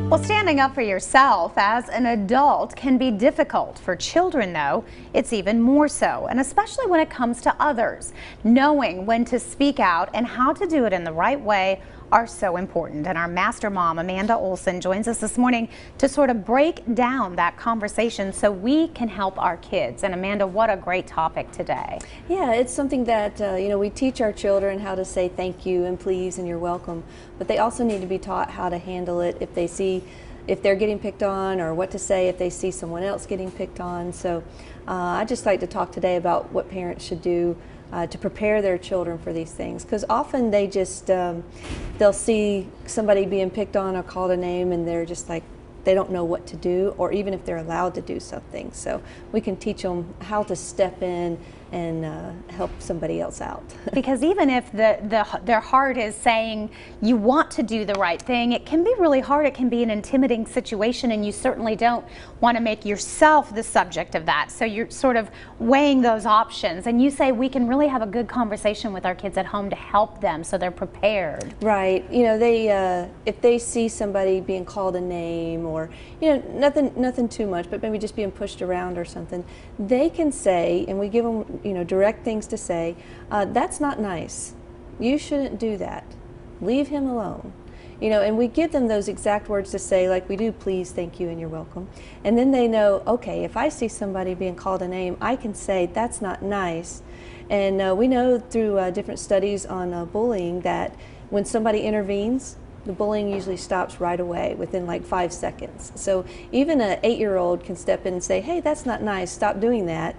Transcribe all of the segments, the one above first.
Well, standing up for yourself as an adult can be difficult. For children, though, it's even more so, and especially when it comes to others. Knowing when to speak out and how to do it in the right way are so important. And our master mom, Amanda Olson, joins us this morning to sort of break down that conversation so we can help our kids. And Amanda, what a great topic today. Yeah, it's something that, we teach our children how to say thank you and please and you're welcome, but they also need to be taught how to handle it if they're getting picked on, or what to say if they see someone else getting picked on. So I'd just like to talk today about what parents should do to prepare their children for these things, because often they just they'll see somebody being picked on or called a name and they're just like, they don't know what to do, or even if they're allowed to do something. So we can teach them how to step in and help somebody else out. Because even if their heart is saying you want to do the right thing, it can be really hard. It can be an intimidating situation, and you certainly don't want to make yourself the subject of that. So you're sort of weighing those options, and you say we can really have a good conversation with our kids at home to help them so they're prepared. Right. If they see somebody being called a name, or nothing too much, but maybe just being pushed around or something, they can say, and we give them direct things to say, that's not nice. You shouldn't do that. Leave him alone. And we give them those exact words to say, like we do, please, thank you, and you're welcome. And then they know, okay, if I see somebody being called a name, I can say that's not nice. And we know through different studies on bullying that when somebody intervenes, the bullying usually stops right away within like 5 seconds. So even an 8-year-old can step in and say, hey, that's not nice, stop doing that.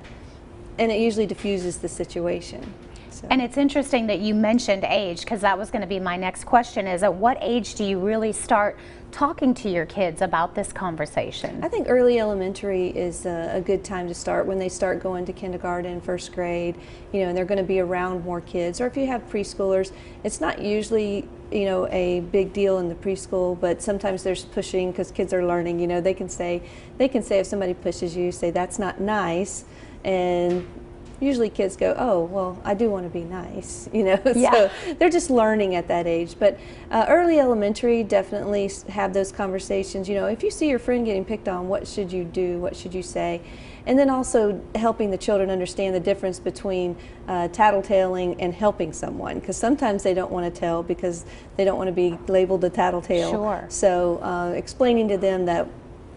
And it usually diffuses the situation. So. And it's interesting that you mentioned age, because that was going to be my next question, is at what age do you really start talking to your kids about this conversation? I think early elementary is a good time to start, when they start going to kindergarten, first grade, and they're going to be around more kids. Or if you have preschoolers, it's not usually a big deal in the preschool, but sometimes there's pushing because kids are learning. They can say if somebody pushes you, say that's not nice. And usually kids go, oh, well, I do want to be nice, Yeah. So they're just learning at that age. But early elementary, definitely have those conversations. If you see your friend getting picked on, what should you do? What should you say? And then also helping the children understand the difference between tattletaling and helping someone, because sometimes they don't want to tell because they don't want to be labeled a tattletale. Sure. So explaining to them that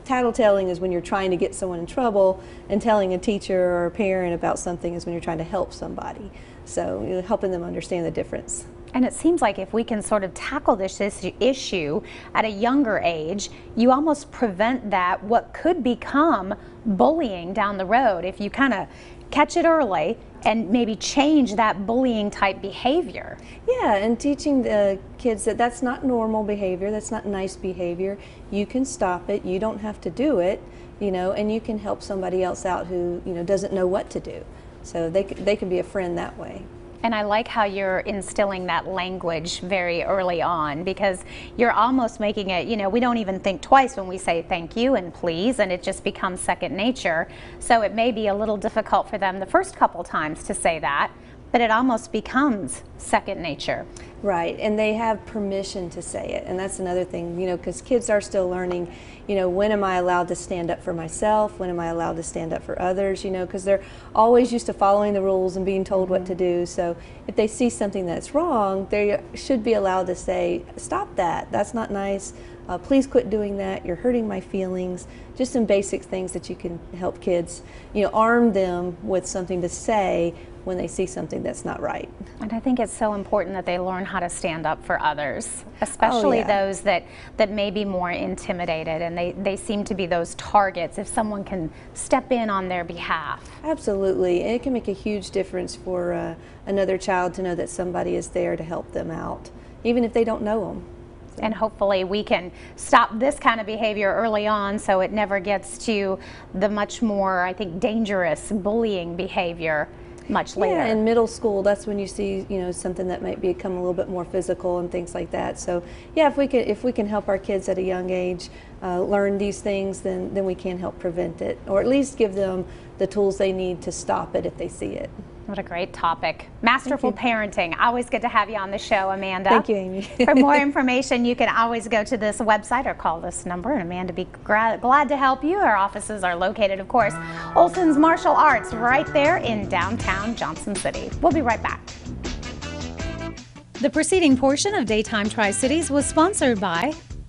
tattletaling is when you're trying to get someone in trouble, and telling a teacher or a parent about something is when you're trying to help somebody. So helping them understand the difference. And it seems like if we can sort of tackle this issue at a younger age, you almost prevent that what could become bullying down the road if you kind of catch it early and maybe change that bullying type behavior. Yeah, and teaching the kids that that's not normal behavior, that's not nice behavior. You can stop it, you don't have to do it, and you can help somebody else out who, doesn't know what to do. So they can be a friend that way. And I like how you're instilling that language very early on, because you're almost making it, we don't even think twice when we say thank you and please, and it just becomes second nature. So it may be a little difficult for them the first couple times to say that, but it almost becomes second nature. Right, and they have permission to say it, and that's another thing, because kids are still learning, when am I allowed to stand up for myself, when am I allowed to stand up for others, because they're always used to following the rules and being told what to do. So if they see something that's wrong, they should be allowed to say, stop that, that's not nice, please quit doing that, you're hurting my feelings. Just some basic things that you can help kids, arm them with something to say when they see something that's not right. And I think it's so important that they learn how to stand up for others, especially those that may be more intimidated, and they seem to be those targets if someone can step in on their behalf. Absolutely, and it can make a huge difference for another child to know that somebody is there to help them out, even if they don't know them. And hopefully we can stop this kind of behavior early on so it never gets to the much more, I think, dangerous bullying behavior much later. Yeah, in middle school, that's when you see, something that might become a little bit more physical and things like that. So, yeah, if we can help our kids at a young age learn these things, then we can help prevent it, or at least give them the tools they need to stop it if they see it. What a great topic. Masterful parenting. Always good to have you on the show, Amanda. Thank you, Amy. For more information, you can always go to this website or call this number, and Amanda will be glad to help you. Our offices are located, of course, Olson's Martial Arts, right there in downtown Johnson City. We'll be right back. The preceding portion of Daytime Tri-Cities was sponsored by